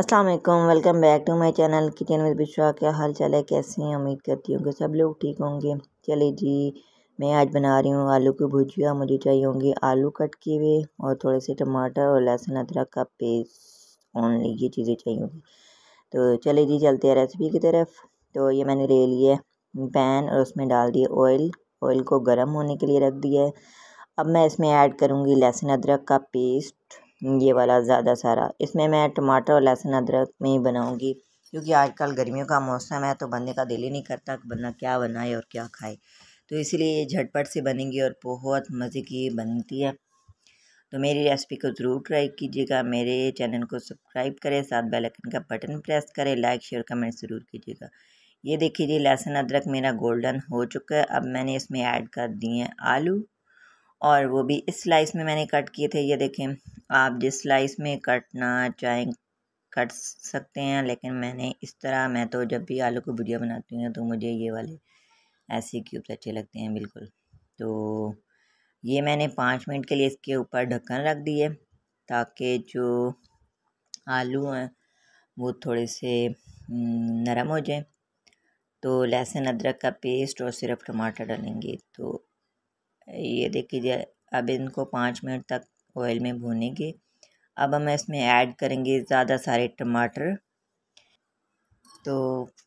अस्सलाम वालेकुम, welcome back to my channel kitchen with Bishra. क्या हाल चाल है, कैसे हैं? उम्मीद करती हूँ कि सब लोग ठीक होंगे। चलिए जी, मैं आज बना रही हूँ आलू की भुजिया। मुझे चाहिए होंगे आलू कट किए हुए और थोड़े से टमाटर और लहसुन अदरक का पेस्ट। ओनली ये चीज़ें चाहिए होंगी। तो चलिए जी, चलते हैं रेसिपी की तरफ। तो ये मैंने ले लिया पैन और उसमें डाल दिया ऑयल को गर्म होने के लिए रख दिया है। अब मैं इसमें ऐड करूँगी लहसुन अदरक का पेस्ट, ये वाला ज़्यादा सारा। इसमें मैं टमाटर और लहसुन अदरक में ही बनाऊँगी, क्योंकि आजकल गर्मियों का मौसम है तो बनने का दिल ही नहीं करता कि बंदा क्या बनाए और क्या खाए। तो इसलिए ये झटपट से बनेगी और बहुत मज़े की बनती है। तो मेरी रेसिपी को ज़रूर ट्राई कीजिएगा। मेरे चैनल को सब्सक्राइब करें, साथ बेल आइकन का बटन प्रेस करें, लाइक शेयर कमेंट ज़रूर कीजिएगा। ये देखिए जी, लहसुन अदरक मेरा गोल्डन हो चुका है। अब मैंने इसमें ऐड कर दिए हैं आलू, और वो भी इस स्लाइस में मैंने कट किए थे। ये देखें, आप जिस स्लाइस में कटना चाहें कट सकते हैं, लेकिन मैंने इस तरह, मैं तो जब भी आलू की भुजिया बनाती हूँ तो मुझे ये वाले ऐसे क्यूब्स अच्छे लगते हैं बिल्कुल। तो ये मैंने 5 मिनट के लिए इसके ऊपर ढक्कन रख दिए, ताकि जो आलू हैं वो थोड़े से नरम हो जाए। तो लहसुन अदरक का पेस्ट और सिर्फ टमाटर डालेंगे। तो ये देखिए, अब इनको 5 मिनट तक ऑयल में भूनेंगे। अब हम इसमें ऐड करेंगे ज़्यादा सारे टमाटर। तो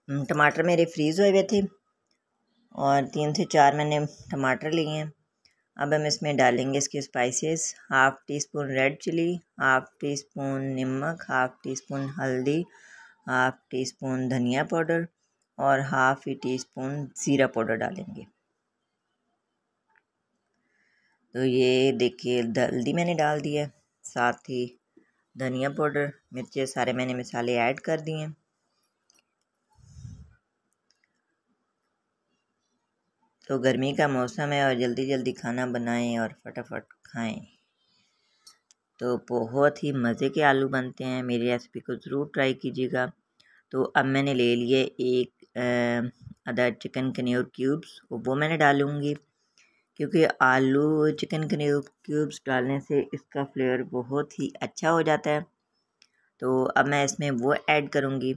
टमाटर मेरे फ्रीज़ हुए हुए थे और 3 से 4 मैंने टमाटर लिए हैं। अब हम इसमें डालेंगे इसके spices. Half teaspoon red chilli, half teaspoon नमक, हाफ़ टी स्पून हल्दी, हाफ़ टी स्पून धनिया पाउडर और हाफ़ टी स्पून ज़ीरा पाउडर डालेंगे। तो ये देखिए, हल्दी मैंने डाल दिया, साथ ही धनिया पाउडर, मिर्चें, सारे मैंने मसाले ऐड कर दिए। तो गर्मी का मौसम है और जल्दी जल्दी खाना बनाएं और फटाफट खाएं। तो बहुत ही मज़े के आलू बनते हैं। मेरी रेसिपी को ज़रूर ट्राई कीजिएगा। तो अब मैंने ले लिए एक अदर चिकन कन्योर क्यूब्स, वो मैंने डालूँगी, क्योंकि आलू चिकन कन्योर क्यूब्स डालने से इसका फ्लेवर बहुत ही अच्छा हो जाता है। तो अब मैं इसमें वो ऐड करूँगी।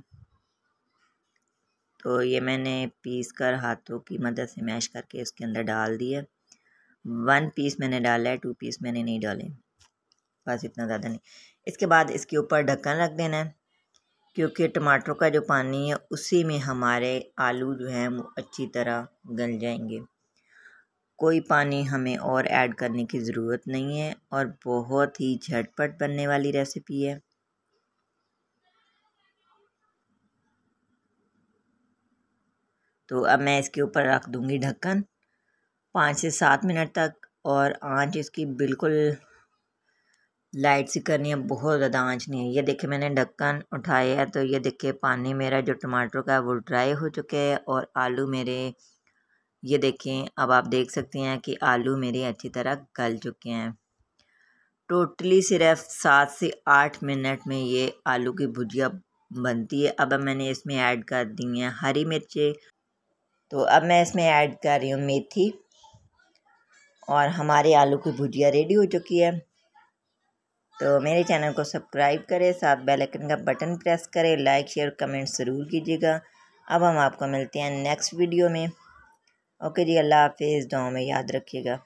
तो ये मैंने पीस कर हाथों की मदद से मैश करके इसके अंदर डाल दिया। 1 पीस मैंने डाला है, 2 पीस मैंने नहीं डाले, बस इतना ज़्यादा नहीं। इसके बाद इसके ऊपर ढक्कन रख देना है, क्योंकि टमाटरों का जो पानी है उसी में हमारे आलू जो हैं वो अच्छी तरह गल जाएंगे। कोई पानी हमें और ऐड करने की ज़रूरत नहीं है और बहुत ही झटपट बनने वाली रेसिपी है। तो अब मैं इसके ऊपर रख दूँगी ढक्कन 5 से 7 मिनट तक, और आंच इसकी बिल्कुल लाइट सी करनी है, बहुत ज़्यादा आंच नहीं है। ये देखिए, मैंने ढक्कन उठाया है तो ये देखिए, पानी मेरा जो टमाटर का है वो ड्राई हो चुके हैं और आलू मेरे, ये देखें, अब आप देख सकते हैं कि आलू मेरे अच्छी तरह गल चुके हैं। टोटली सिर्फ 7 से 8 मिनट में ये आलू की भुजिया बनती है। अब मैंने इसमें ऐड कर दी हैं हरी मिर्चें। तो अब मैं इसमें ऐड कर रही हूँ मेथी, और हमारे आलू की भुजिया रेडी हो चुकी है। तो मेरे चैनल को सब्सक्राइब करें, साथ बेल आइकन का बटन प्रेस करें, लाइक शेयर कमेंट ज़रूर कीजिएगा। अब हम आपको मिलते हैं नेक्स्ट वीडियो में। ओके जी, अल्लाह हाफिज़, दुआ में याद रखिएगा।